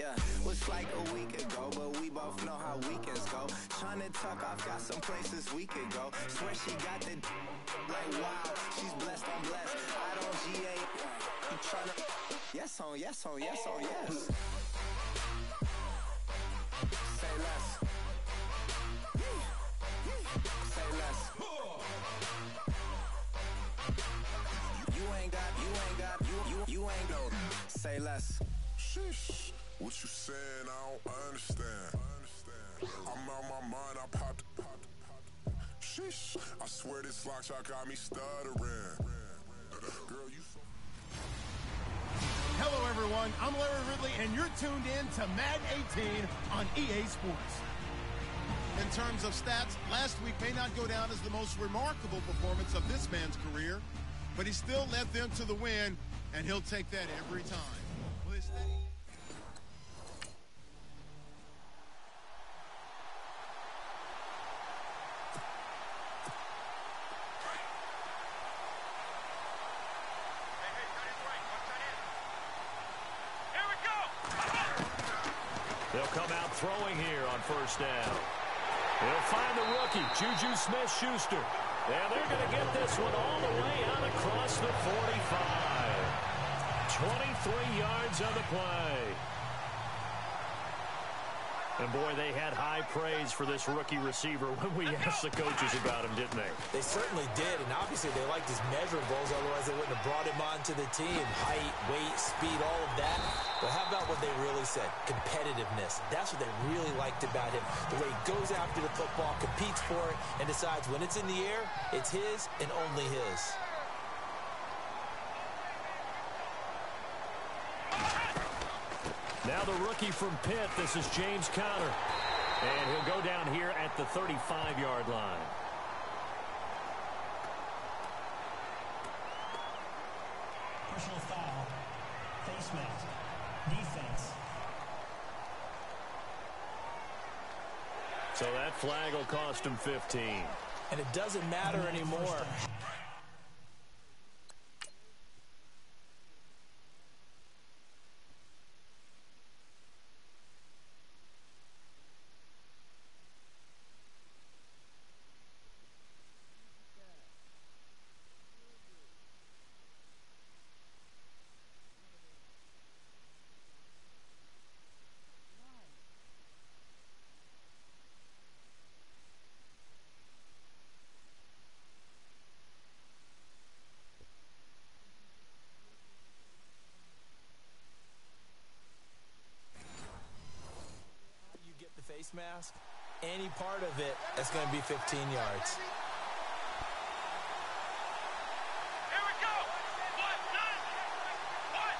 Yeah, was like a week ago, but we both know how weekends go. Tryna tuck off, got some places we could go. Swear she got the like wow, she's blessed, I'm blessed. I don't GA. You tryna? Yes on, yes on, yes on, yes. Say less. Say less. You ain't no. Say less. Sheesh. What you saying? I don't understand. I'm out my mind. I popped. Sheesh. I swear this lock shot got me stuttering. Girl, you so. Hello, everyone. I'm Larry Ridley, and you're tuned in to Madden 18 on EA Sports. In terms of stats, last week may not go down as the most remarkable performance of this man's career, but he still led them to the win, and he'll take that every time. They'll come out throwing here on first down. They'll find the rookie, Juju Smith-Schuster. And they're going to get this one all the way out across the 45. 23 yards on the play. And, boy, they had high praise for this rookie receiver when we asked the coaches about him, didn't they? They certainly did, and obviously they liked his measurables, otherwise they wouldn't have brought him onto the team. Height, weight, speed, all of that. But how about what they really said? Competitiveness. That's what they really liked about him. The way he goes after the football, competes for it, and decides when it's in the air, it's his and only his. Now the rookie from Pitt, this is James Conner. And he'll go down here at the 35-yard line. Personal foul, face mask, defense. So that flag will cost him 15. And it doesn't matter anymore. Face mask, any part of it, that's going to be 15 yards. Here we go. What? None. What?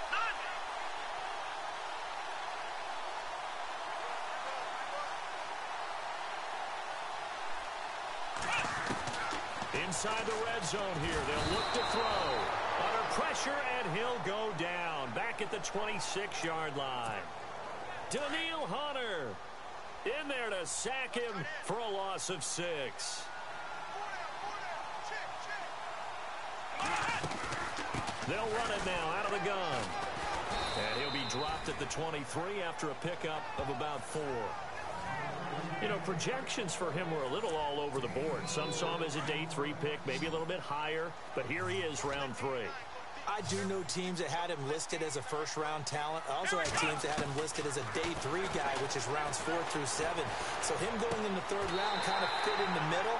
None. Inside the red zone here, they'll look to throw. Under pressure, and he'll go down. Back at the 26-yard line. Danielle Hunter in there to sack him for a loss of 6. They'll run it now out of the gun. And he'll be dropped at the 23 after a pickup of about 4. You know, projections for him were a little all over the board. Some saw him as a day 3 pick, maybe a little bit higher, but here he is, round 3. I do know teams that had him listed as a first-round talent. I also had teams that had him listed as a day 3 guy, which is rounds 4 through 7. So him going in the 3rd round kind of fit in the middle.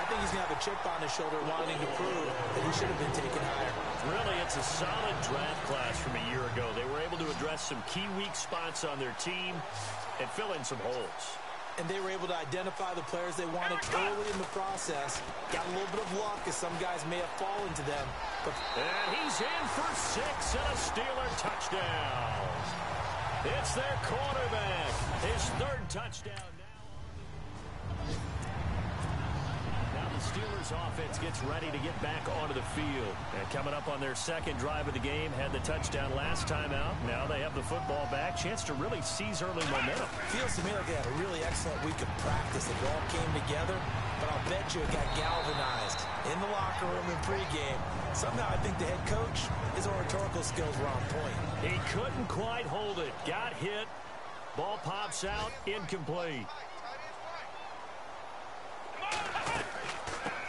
I think he's going to have a chip on his shoulder wanting to prove that he should have been taken higher. Really, it's a solid draft class from a year ago. They were able to address some key weak spots on their team and fill in some holes. And they were able to identify the players they wanted early in the process. Got a little bit of luck, as some guys may have fallen to them. But and he's in for 6 and a Steeler touchdown. It's their quarterback. His 3rd touchdown now the Steelers offense gets ready to get back onto the field. And coming up on their 2nd drive of the game, had the touchdown last time out. Now they have the football back. Chance to really seize early momentum. Feels to me like they had a really excellent week of practice. It all came together, but I'll bet you it got galvanized in the locker room in pregame. Somehow I think the head coach, his oratorical skills were on point. He couldn't quite hold it. Got hit. Ball pops out, incomplete.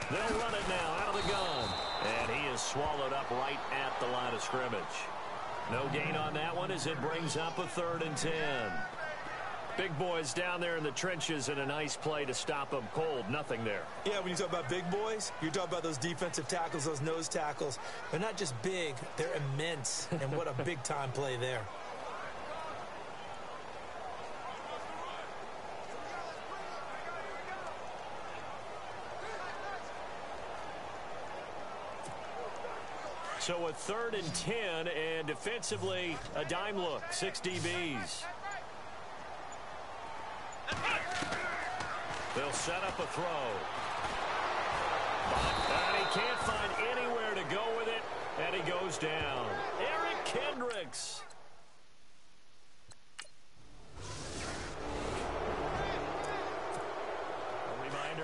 They'll run it now out of the gun. And he is swallowed up right at the line of scrimmage. No gain on that one as it brings up a 3rd and 10. Big boys down there in the trenches and a nice play to stop them cold. Nothing there. Yeah, when you talk about big boys, you're talking about those defensive tackles, those nose tackles. They're not just big, they're immense. And what a big-time play there. So a 3rd and 10, and defensively, a dime look, 6 DBs. They'll set up a throw. And he can't find anywhere to go with it, and he goes down. Eric Kendricks.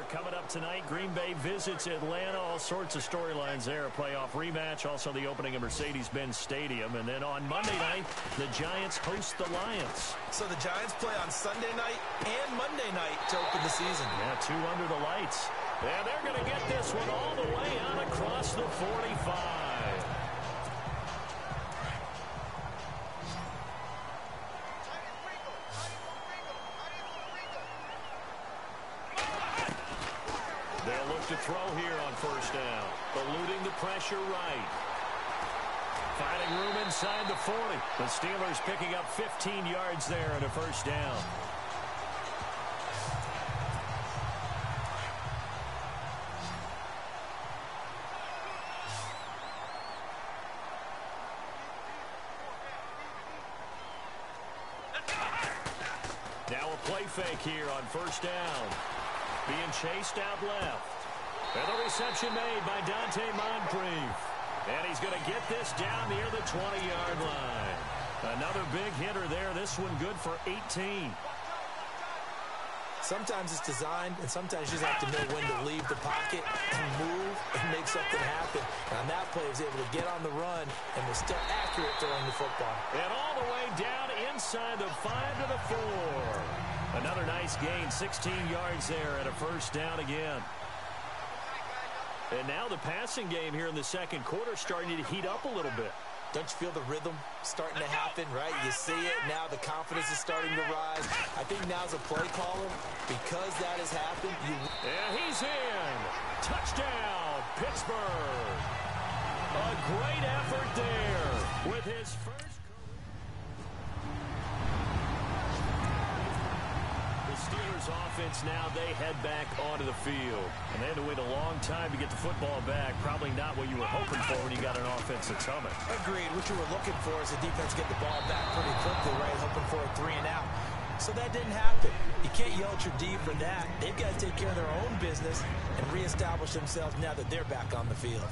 Coming up tonight, Green Bay visits Atlanta. All sorts of storylines there. A playoff rematch, also the opening of Mercedes-Benz Stadium. And then on Monday night, the Giants host the Lions. So the Giants play on Sunday night and Monday night to open the season. Yeah, 2 under the lights. And they're going to get this one all the way out across the 45. They'll look to throw here on 1st down. Eluding the pressure right. Finding room inside the 40. The Steelers picking up 15 yards there and a 1st down. Now a play fake here on 1st down. Being chased out left. And the reception made by Dante Moncrief. And he's going to get this down near the 20-yard line. Another big hitter there. This one good for 18. Sometimes it's designed, and sometimes you just have to know when to leave the pocket and move and make something happen. And on that play, he was able to get on the run and was still accurate throwing the football. And all the way down inside the 5 to the 4. Another nice gain, 16 yards there and a 1st down again. And now the passing game here in the 2nd quarter starting to heat up a little bit. Don't you feel the rhythm starting to happen, right? You see it. Now the confidence is starting to rise. I think now's a play caller. Because that has happened, and he's in. Touchdown, Pittsburgh. A great effort there with his first. Steelers offense now, they head back onto the field. And they had to wait a long time to get the football back. Probably not what you were hoping for when you got an offense that's humming. Agreed. What you were looking for is the defense get the ball back pretty quickly, right? Hoping for a 3 and out. So that didn't happen. You can't yell at your D for that. They've got to take care of their own business and reestablish themselves now that they're back on the field.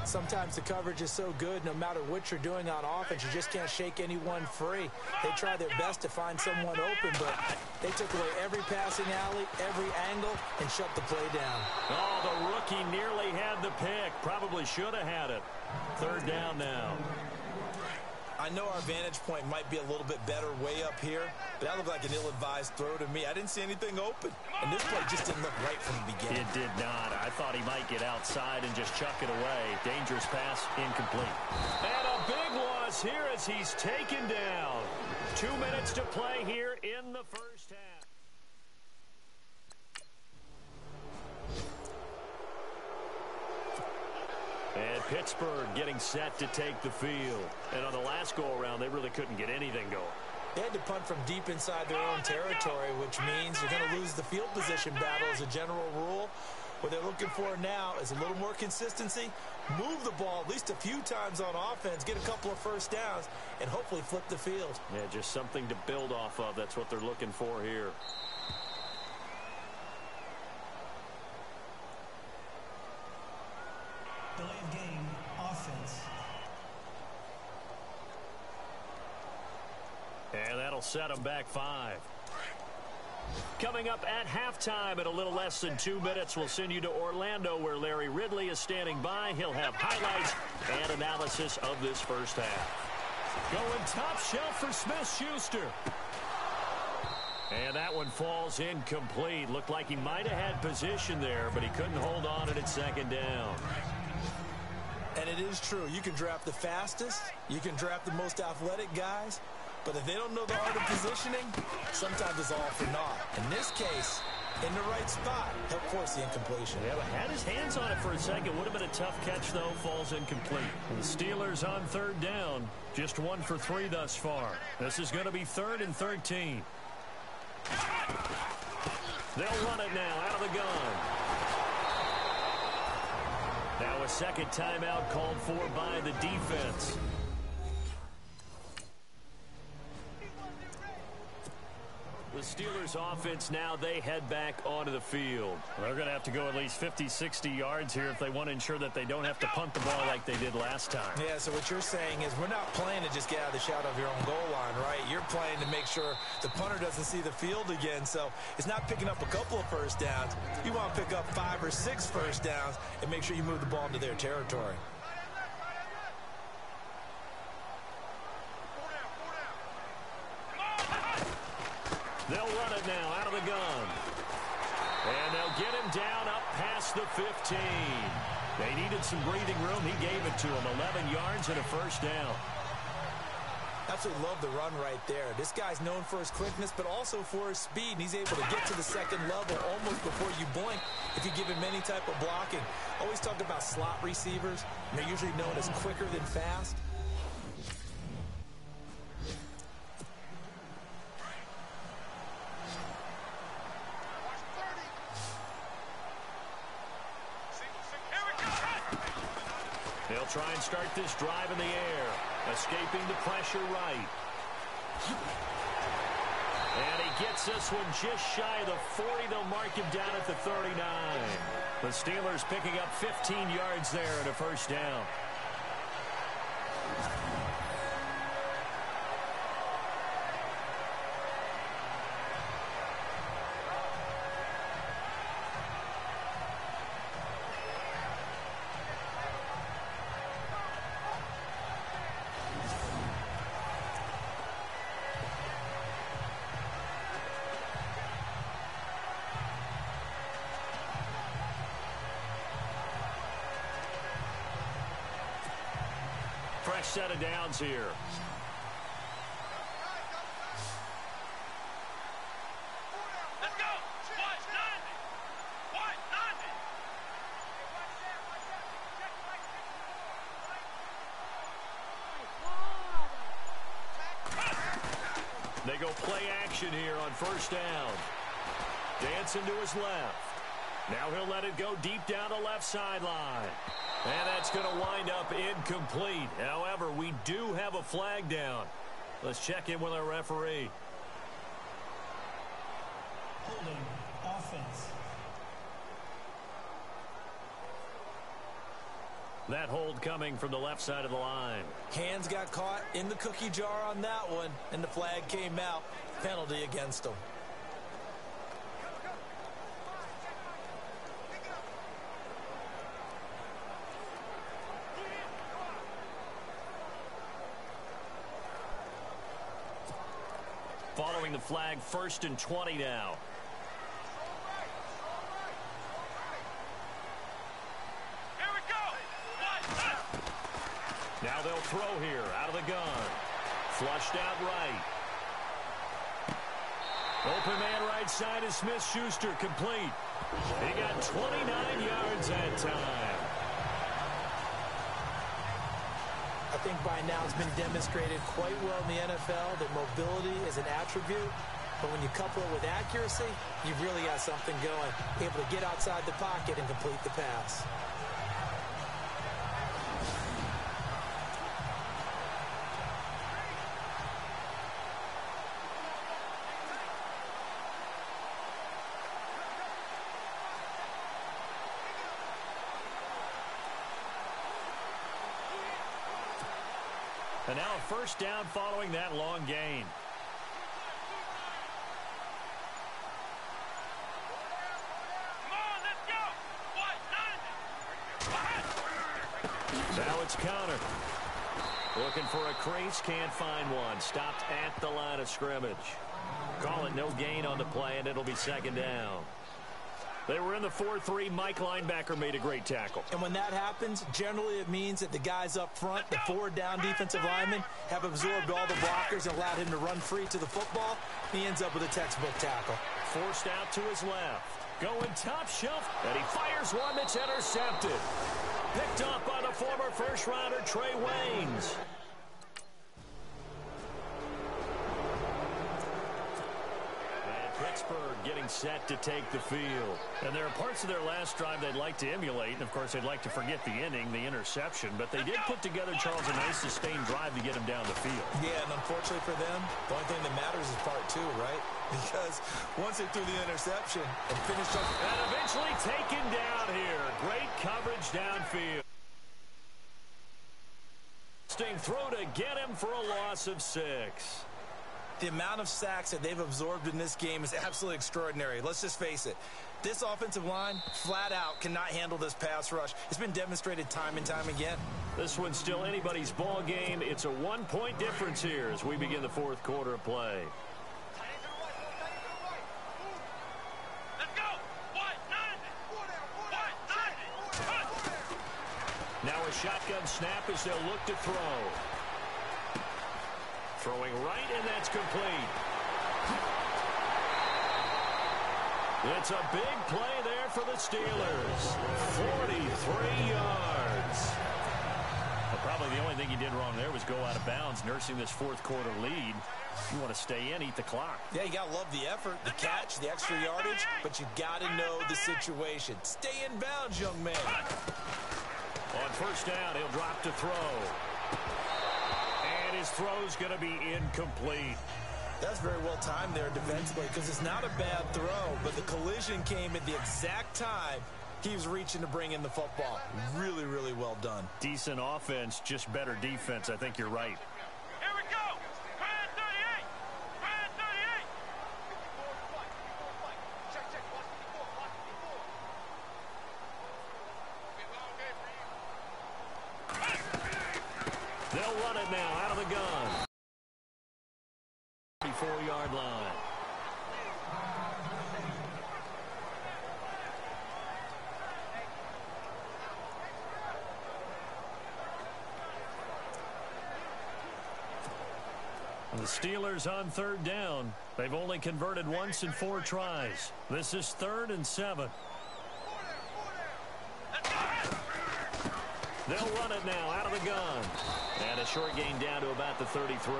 Sometimes the coverage is so good, no matter what you're doing on offense, you just can't shake anyone free. They try their best to find someone open, but they took away every passing alley, every angle, and shut the play down. Oh, the rookie nearly had the pick. Probably should have had it. 3rd down now. I know our vantage point might be a little bit better way up here, but that looked like an ill-advised throw to me. I didn't see anything open, and this play just didn't look right from the beginning. It did not. I thought he might get outside and just chuck it away. Dangerous pass, incomplete. And a big loss here as he's taken down. 2 minutes to play here in the 1st half. And Pittsburgh getting set to take the field. And on the last go-around, they really couldn't get anything going. They had to punt from deep inside their own territory, which means you're going to lose the field position battle as a general rule. What they're looking for now is a little more consistency, move the ball at least a few times on offense, get a couple of 1st downs, and hopefully flip the field. Yeah, just something to build off of. That's what they're looking for here. Delay of game, offense. And that'll set them back 5. Coming up at halftime in a little less than 2 minutes, we'll send you to Orlando where Larry Ridley is standing by. He'll have highlights and analysis of this 1st half. Going top shelf for Smith-Schuster. And that one falls incomplete. Looked like he might have had position there, but he couldn't hold on it at second down. And it is true. You can draft the fastest. You can draft the most athletic guys. But if they don't know the art of positioning, sometimes it's all for naught. In this case, in the right spot, helped force the incompletion. Yeah, but had his hands on it for a second. Would have been a tough catch, though. Falls incomplete. The Steelers on third down. Just 1 for 3 thus far. This is going to be 3rd and 13. They'll run it now out of the gun. Now a second timeout called for by the defense. The Steelers offense now, they head back onto the field. They're going to have to go at least 50, 60 yards here if they want to ensure that they don't have to punt the ball like they did last time. Yeah, so what you're saying is we're not playing to just get out of the shadow of your own goal line, right? You're playing to make sure the punter doesn't see the field again. So it's not picking up a couple of first downs. You want to pick up 5 or 6 first downs and make sure you move the ball into their territory. They'll run it now out of the gun. And they'll get him down up past the 15. They needed some breathing room. He gave it to him. 11 yards and a first down. Absolutely love the run right there. This guy's known for his quickness, but also for his speed. And he's able to get to the second level almost before you blink if you give him any type of blocking. Always talk about slot receivers. And they're usually known as quicker than fast. They'll try and start this drive in the air. Escaping the pressure right. And he gets this one just shy of the 40. They'll mark him down at the 39. The Steelers picking up 15 yards there and a first down. Fresh set of downs here. Let's go. What? 90. What? 90. They go play action here on first down. Dancing to his left. Now he'll let it go deep down the left sideline. And that's going to wind up incomplete. However, we do have a flag down. Let's check in with our referee. Holding offense. That hold coming from the left side of the line. Hands got caught in the cookie jar on that one, and the flag came out. Penalty against them. Following the flag, 1st and 20 now. Here we go. What? Now they'll throw here out of the gun. Flushed out right. Open man right side is Smith-Schuster, complete. He got 29 yards that time. I think by now it's been demonstrated quite well in the NFL that mobility is an attribute. But when you couple it with accuracy, you've really got something going. Able to get outside the pocket and complete the pass. And now a first down following that long gain. Come on, let's go. What? 90. What? Now it's counter. Looking for a crease, can't find one. Stopped at the line of scrimmage. Call it no gain on the play, and it'll be second down. They were in the 4-3. Mike linebacker made a great tackle. And when that happens, generally it means that the guys up front, the 4-down defensive linemen, have absorbed all the blockers and allowed him to run free to the football. He ends up with a textbook tackle. Forced out to his left. Going top shelf, and he fires one that's intercepted. Picked off by the former first-rounder Trey Waynes. Pittsburgh getting set to take the field. And there are parts of their last drive they'd like to emulate. And, of course, they'd like to forget the inning, the interception. But they did put together, Charles, a nice sustained drive to get him down the field. Yeah, and unfortunately for them, the only thing that matters is part two, right? Because once they threw the interception and finished up... And eventually taken down here. Great coverage downfield. Sting throw to get him for a loss of 6. The amount of sacks that they've absorbed in this game is absolutely extraordinary. Let's just face it. This offensive line, flat out, cannot handle this pass rush. It's been demonstrated time and time again. This one's still anybody's ball game. It's a 1-point difference here as we begin the fourth quarter of play. Let's go. White 90. Now a shotgun snap as they'll look to throw. Throwing right, and that's complete. It's a big play there for the Steelers. 43 yards. Well, probably the only thing he did wrong there was go out of bounds, nursing this fourth quarter lead. You want to stay in, eat the clock. Yeah, you got to love the effort, the catch, the extra yardage, but you got to know the situation. Stay in bounds, young man. On first down, he'll drop to throw. His throw's going to be incomplete. That's very well timed there defensively because it's not a bad throw, but the collision came at the exact time he was reaching to bring in the football. Really, really well done. Decent offense, just better defense. I think you're right. Here we go. Brand 38. Brand 38. They'll run it now out of the gun. 34-yard line. The Steelers on third down. They've only converted once in 4 tries. This is 3rd and 7. They'll run it now out of the gun. And a short gain down to about the 33.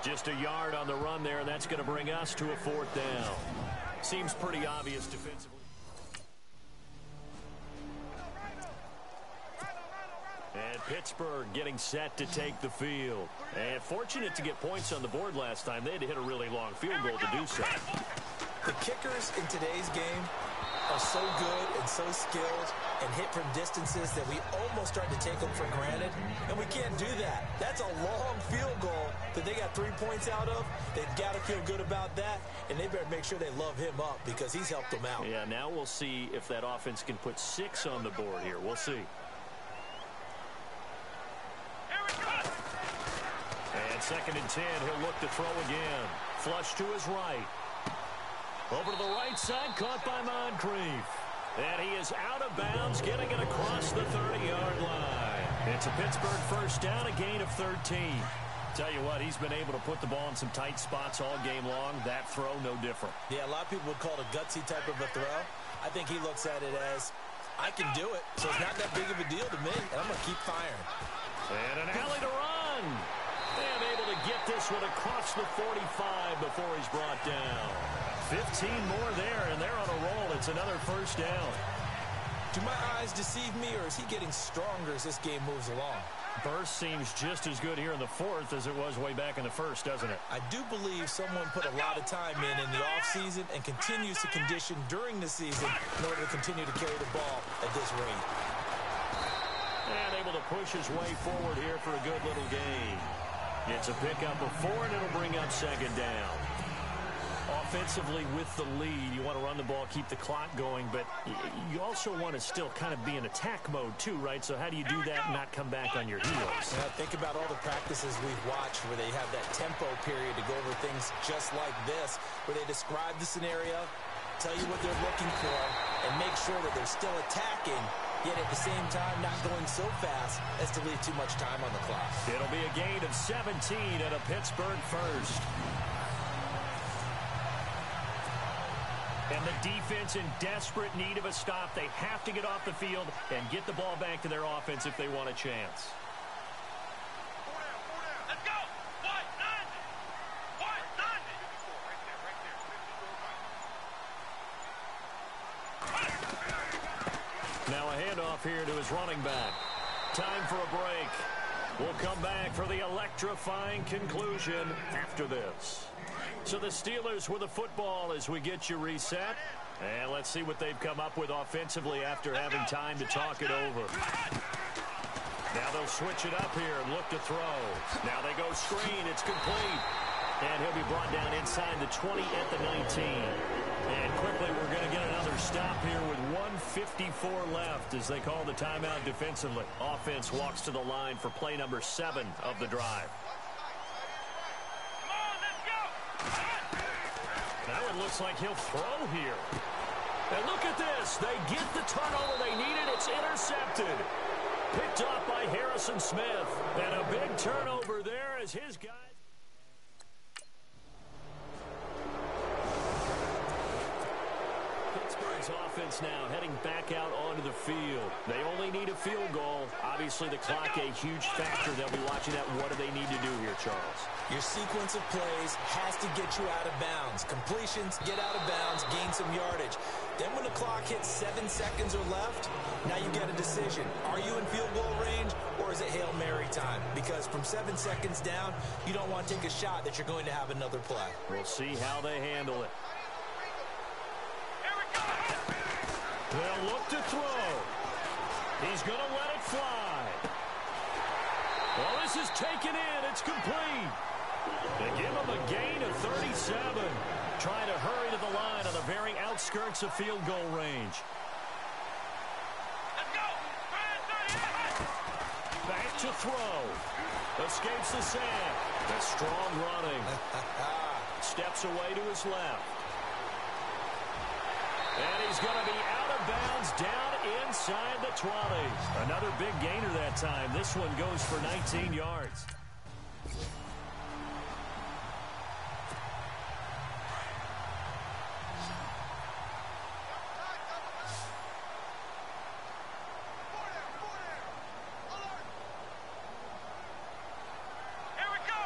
Just a yard on the run there, and that's going to bring us to a 4th down. Seems pretty obvious defensively. And Pittsburgh getting set to take the field. And fortunate to get points on the board last time. They had to hit a really long field goal to do so. The kickers in today's game are so good and so skilled and hit from distances that we almost start to take them for granted, and we can't do that. That's a long field goal that they got 3 points out of. They've got to feel good about that, and they better make sure they love him up because he's helped them out. Yeah, now we'll see if that offense can put 6 on the board here. We'll see. And 2nd and 10, he'll look to throw again. Flush to his right. Over to the right side, caught by Moncrief. And he is out of bounds, getting it across the 30-yard line. It's a Pittsburgh first down, a gain of 13. Tell you what, he's been able to put the ball in some tight spots all game long. That throw, no different. Yeah, a lot of people would call it a gutsy type of a throw. I think he looks at it as, I can do it, so it's not that big of a deal to me, and I'm going to keep firing. And an alley to run. And able to get this one across the 45 before he's brought down. 15 more there, and they're on a roll. It's another first down. Do my eyes deceive me, or is he getting stronger as this game moves along? Burst seems just as good here in the 4th as it was way back in the 1st, doesn't it? I do believe someone put a lot of time in the offseason and continues to condition during the season in order to continue to carry the ball at this rate. And able to push his way forward here for a good little gain. It's a pickup of 4, and it'll bring up 2nd down. offensively with the lead, you want to run the ball, keep the clock going, but you also want to still kind of be in attack mode too, right? So how do you do that and not come back on your heels? Yeah, think about all the practices we've watched where they have that tempo period to go over things just like this, where they describe the scenario, tell you what they're looking for, and make sure that they're still attacking, yet at the same time not going so fast as to leave too much time on the clock. It'll be a gain of 17 and a Pittsburgh first. And the defense in desperate need of a stop. They have to get off the field and get the ball back to their offense if they want a chance. Let's go. White, 90. Now a handoff here to his running back. Time for a break. We'll come back for the electrifying conclusion after this. So the Steelers with the football as we get you reset. And let's see what they've come up with offensively after having time to talk it over. Now they'll switch it up here and look to throw. Now they go screen. It's complete. And he'll be brought down inside the 20 at the 19. And quickly we're going to get another stop here with 1:54 left as they call the timeout defensively. Offense walks to the line for play number 7 of the drive. Now it looks like he'll throw here. And look at this. They get the turnover they needed. It's intercepted. Picked off by Harrison Smith. And a big turnover there as his guys. Pittsburgh's offense now heading back out onto the field. They only need a field goal. Obviously, the clock a huge factor. They'll be watching that. What do they need to do here, Charles? Your sequence of plays has to get you out of bounds. Completions, get out of bounds, gain some yardage. Then when the clock hits 7 seconds or left, now you get a decision. Are you in field goal range or is it Hail Mary time? Because from 7 seconds down, you don't want to take a shot that you're going to have another play. We'll see how they handle it. They'll look to throw. He's going to let it fly. Well, this is taken in. It's complete. They give him a gain of 37. Trying to hurry to the line on the very outskirts of field goal range. Let's go. Back to throw. Escapes the sack. A strong running. Steps away to his left. And he's going to be out of bounds down inside the 20. Another big gainer that time. This one goes for 19 yards. Here we go.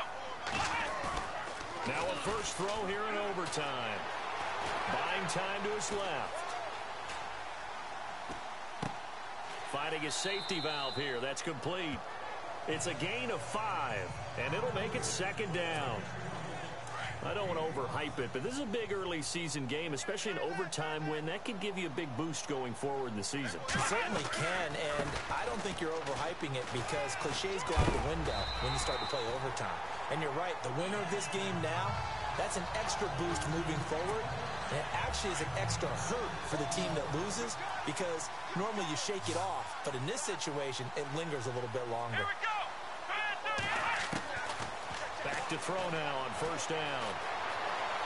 Now a first throw here in overtime. Buying time to his left. Finding a safety valve here. That's complete. It's a gain of 5, and it'll make it second down. I don't want to overhype it, but this is a big early season game, especially an overtime win. That could give you a big boost going forward in the season. It certainly can, and I don't think you're overhyping it because cliches go out the window when you start to play overtime. And you're right, the winner of this game now, that's an extra boost moving forward. And it actually is an extra hurt for the team that loses because normally you shake it off, but in this situation, it lingers a little bit longer. Here we go. Back to throw now on first down.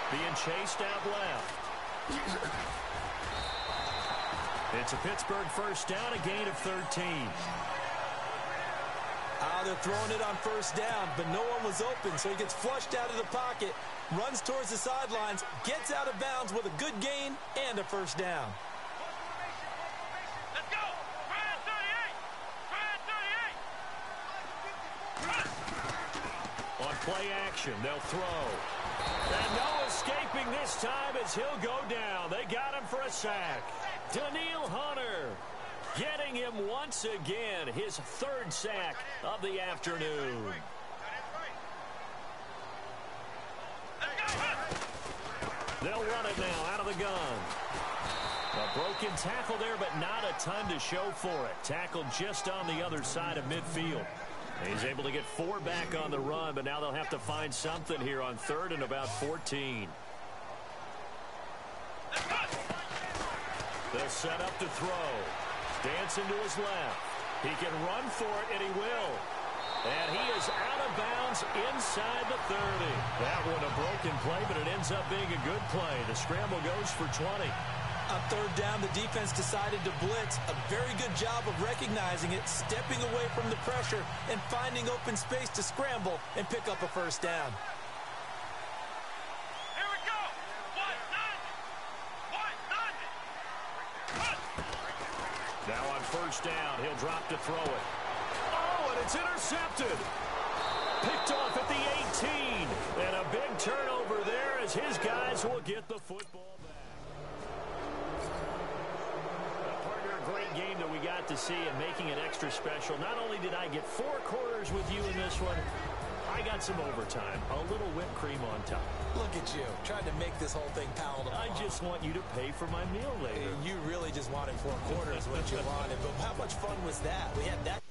Being chased out left. It's a Pittsburgh first down, a gain of 13. They're throwing it on first down, but no one was open, so he gets flushed out of the pocket, runs towards the sidelines, gets out of bounds with a good gain and a first down. Let's go. Try 38. On play action, they'll throw. And no escaping this time as he'll go down. They got him for a sack. Danielle Hunter getting him once again, his 3rd sack of the afternoon. They'll run it now out of the gun. A broken tackle there, but not a ton to show for it. Tackled just on the other side of midfield. He's able to get 4 back on the run, but now they'll have to find something here on 3rd and about 14. They'll set up to throw. Dancing to his left. He can run for it, and he will. And he is out of bounds inside the 30. That one a broken play, but it ends up being a good play. The scramble goes for 20. On third down, the defense decided to blitz. A very good job of recognizing it, stepping away from the pressure, and finding open space to scramble and pick up a first down. Here we go. 1-9. Now on first down, he'll drop to throw it. Oh, and it's intercepted. Picked off at the 18. And a big turnover there as his guys will get the football back. Partner, a great game that we got to see and making it extra special. Not only did I get 4 quarters with you in this one, I got some overtime. A little whipped cream on top. Look at you, trying to make this whole thing palatable. I just want you to pay for my meal later. You really just wanted 4 quarters, what you wanted. But how much fun was that? We had that.